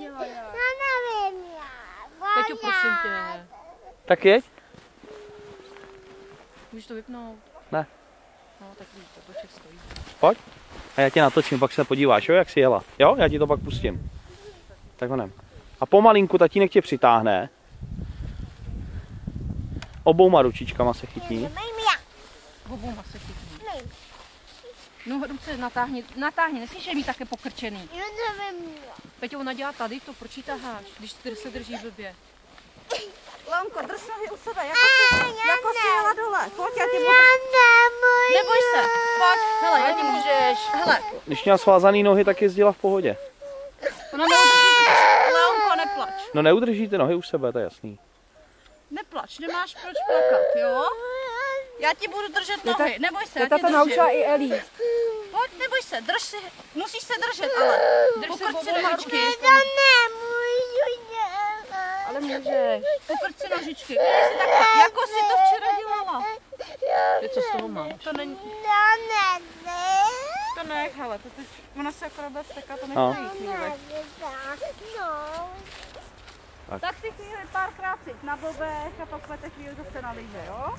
neměla jak. No nevím já. Peťo, prosím tě. Tak jeď. Můžeš to vypnout? Ne. No, tak víš, to toček stojí. Pojď. A já tě natočím, pak se podíváš, jo, jak jsi jela. Jo, já ti to pak pustím. Tak honem. A pomalinku tatínek tě přitáhne. Obouma ručičkama se chytí. Nevím já. Obouma se chytí. Nevím. No, ruce natáhni, nesmíš je mít také pokrčený. No nevím já. Peťo, ona dělá tady to, proč ji taháš, když se drží blbě? Leonko, drž nohy u sebe, jako si jela dole. Pojď, já ti budu. Neboj se, pojď, hele, já ti můžeš, hele. Když měla svázaný nohy, tak jezdila v pohodě. Ona neudrží to, Leonko, neplač. No neudržíte nohy u sebe, to je jasný. Neplač, nemáš proč plakat, jo? Já ti budu držet nohy, neboj se, já tě Teta to naučila držím. i Elí. Pojď, neboj se, drž si, musíš se držet, ale drž se nožičky. To nemůžu dělat. Ale můžeš. Pokrč si nožičky, jako jsi to včera dělala. Ty co z toho máš? To není, To nevím. to nech, hele, to teď, ona se akorát bude vstekat, to No. nechce jí chvíli. No. Tak si chvíli párkrát cít na blbech a pak budete chvíli zase na lyže, jo?